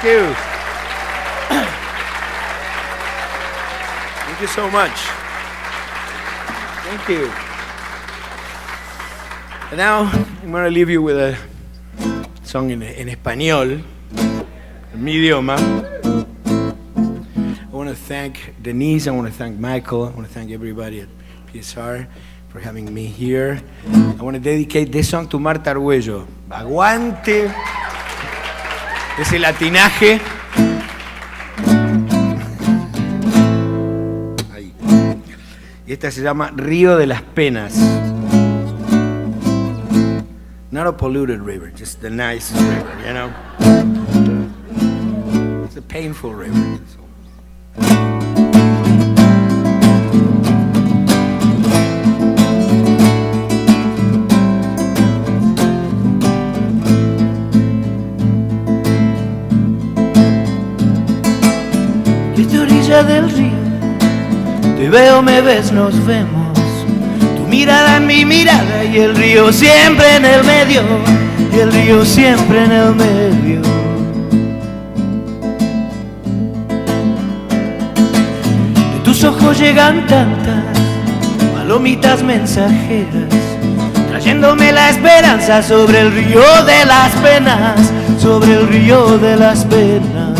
Thank you. Thank you so much. Thank you. And now I'm going to leave you with a song en español, en mi idioma. I want to thank Denise, I want to thank Michael, I want to thank everybody at PSR for having me here. I want to dedicate this song to Marta Arguello. Aguante ese latinaje. Ahí. Y esta se llama Río de las Penas. Not a polluted river, just the nice river, you know? It's a painful river. Esta orilla del río, te veo, me ves, nos vemos. Mirada en mi mirada y el río siempre en el medio, y el río siempre en el medio. De tus ojos llegan tantas palomitas mensajeras, trayéndome la esperanza sobre el río de las penas, sobre el río de las penas.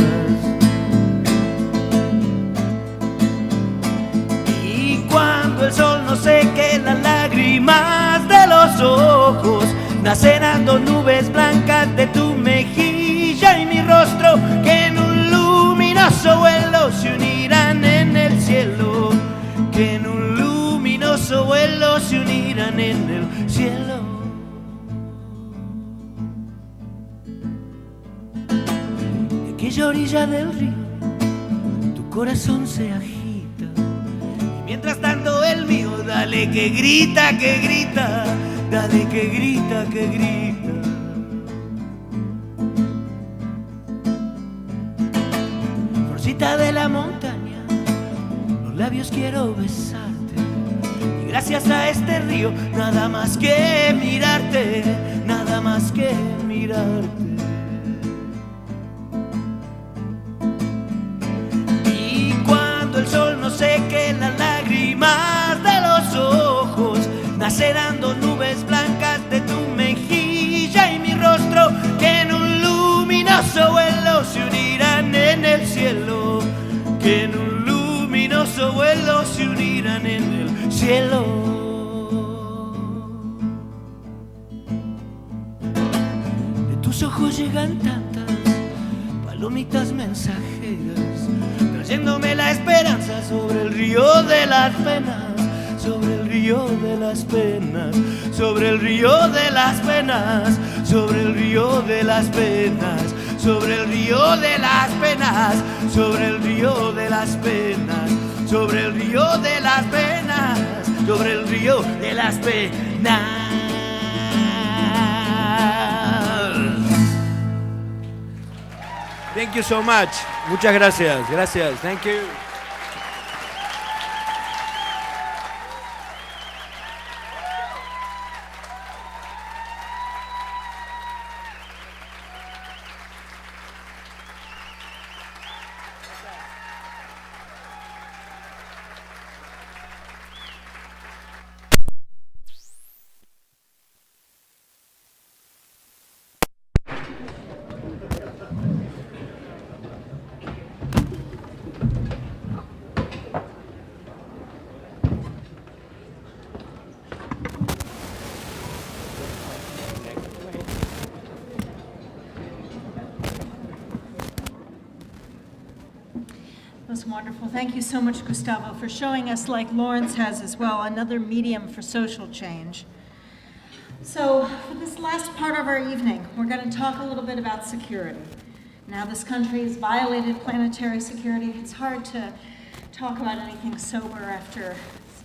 Y cuando el sol no seque las lágrimas de los ojos, nacerán dos nubes blancas de tu mejilla y mi rostro, que en un luminoso vuelo se unirán en el cielo, que en un luminoso vuelo se unirán en el cielo. De aquella orilla del río, tu corazón se agita. Mientras tanto el mío, dale que grita, dale que grita, que grita. Florcita de la montaña, los labios quiero besarte. Y gracias a este río, nada más que mirarte, nada más que mirarte. Y cuando el sol no seque las lágrimas de los ojos, nacerán dos nubes blancas de tu mejilla y mi rostro, que en un luminoso vuelo se unirán en el cielo, que en un luminoso vuelo se unirán en el cielo. De tus ojos llegan tantas palomitas mensajeras, trayéndome la esperanza sobre el río de las penas, sobre el río de las penas, sobre el río de las penas, sobre el río de las penas, sobre el río de las penas, sobre el río de las penas, sobre el río de las penas, sobre el río de las penas. Thank you so much. Muchas gracias. Gracias. Thank you. Wonderful. Thank you so much, Gustavo, for showing us, like Lawrence has as well, another medium for social change. So for this last part of our evening, we're going to talk a little bit about security. Now this country has violated planetary security. It's hard to talk about anything sober after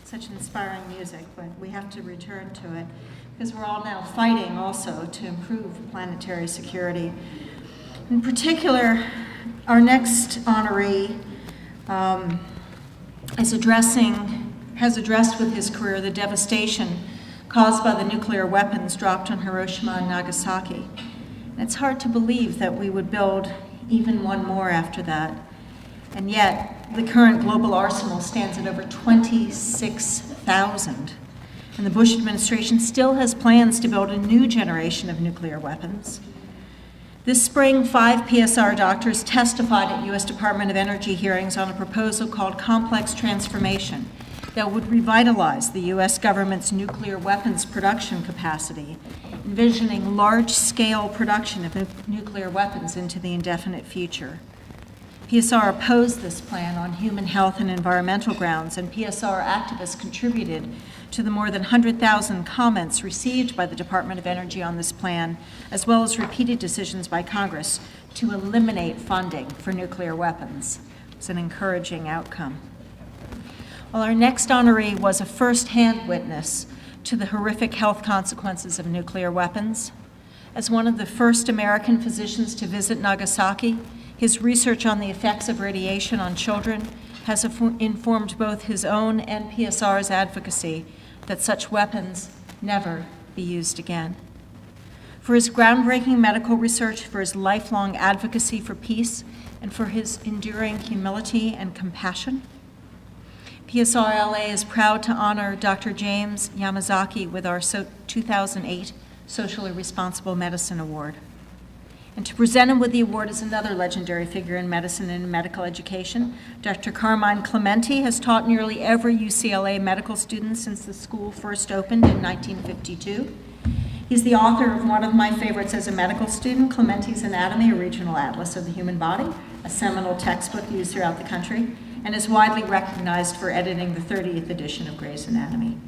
such inspiring music, but we have to return to it because we're all now fighting also to improve planetary security. In particular, our next honoree has addressed with his career the devastation caused by the nuclear weapons dropped on Hiroshima and Nagasaki. And it's hard to believe that we would build even one more after that. And yet, the current global arsenal stands at over 26,000. And the Bush administration still has plans to build a new generation of nuclear weapons. This spring, 5 PSR doctors testified at U.S. Department of Energy hearings on a proposal called Complex Transformation that would revitalize the U.S. government's nuclear weapons production capacity, envisioning large-scale production of nuclear weapons into the indefinite future. PSR opposed this plan on human health and environmental grounds, and PSR activists contributed to the more than 100,000 comments received by the Department of Energy on this plan, as well as repeated decisions by Congress to eliminate funding for nuclear weapons. It's an encouraging outcome. Well, our next honoree was a first-hand witness to the horrific health consequences of nuclear weapons. As one of the first American physicians to visit Nagasaki, his research on the effects of radiation on children has informed both his own and PSR's advocacy that such weapons never be used again. For his groundbreaking medical research, for his lifelong advocacy for peace, and for his enduring humility and compassion, PSR-LA is proud to honor Dr. James Yamazaki with our 2008 Socially Responsible Medicine Award. And to present him with the award is another legendary figure in medicine and medical education. Dr. Carmine Clemente has taught nearly every UCLA medical student since the school first opened in 1952. He's the author of one of my favorites as a medical student, Clemente's Anatomy, a Regional Atlas of the Human Body, a seminal textbook used throughout the country, and is widely recognized for editing the 30th edition of Gray's Anatomy.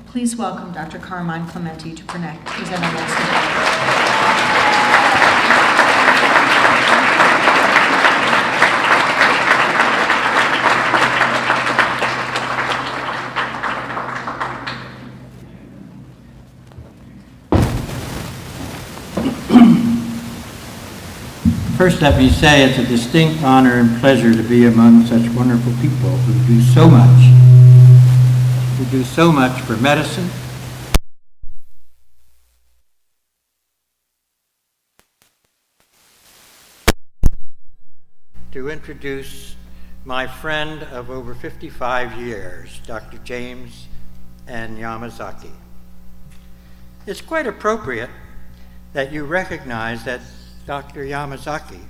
Please welcome Dr. Carmine Clemente to present our next award. First, let me say it's a distinct honor and pleasure to be among such wonderful people who do so much for medicine, to introduce my friend of over 55 years, Dr. James N. Yamazaki. It's quite appropriate that you recognize that Dr. Yamazaki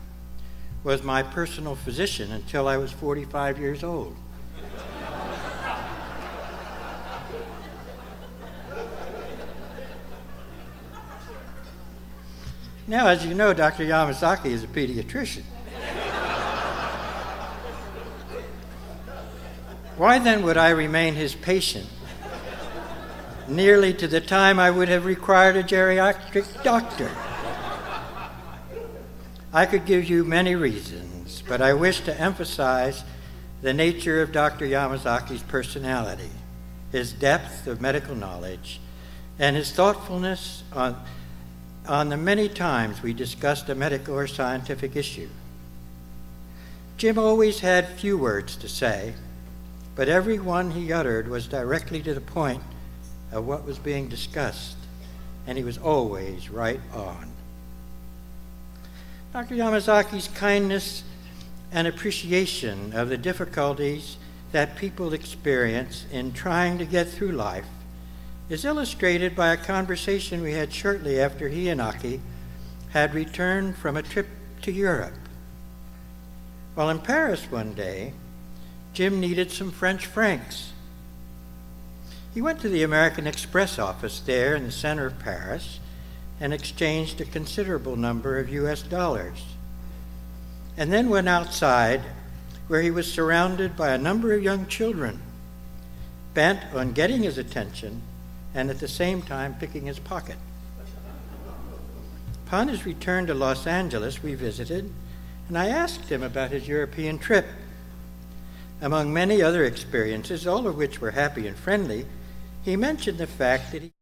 was my personal physician until I was 45 years old. Now, as you know, Dr. Yamazaki is a pediatrician. Why then would I remain his patient nearly to the time I would have required a geriatric doctor? I could give you many reasons, but I wish to emphasize the nature of Dr. Yamazaki's personality, his depth of medical knowledge, and his thoughtfulness on the many times we discussed a medical or scientific issue. Jim always had few words to say, but every one he uttered was directly to the point of what was being discussed, and he was always right on. Dr. Yamazaki's kindness and appreciation of the difficulties that people experience in trying to get through life is illustrated by a conversation we had shortly after he and Aki had returned from a trip to Europe. While in Paris one day, Jim needed some French francs. He went to the American Express office there in the center of Paris and exchanged a considerable number of US dollars, and then went outside where he was surrounded by a number of young children, bent on getting his attention and at the same time picking his pocket. Upon his return to Los Angeles, we visited, and I asked him about his European trip. Among many other experiences, all of which were happy and friendly, he mentioned the fact that he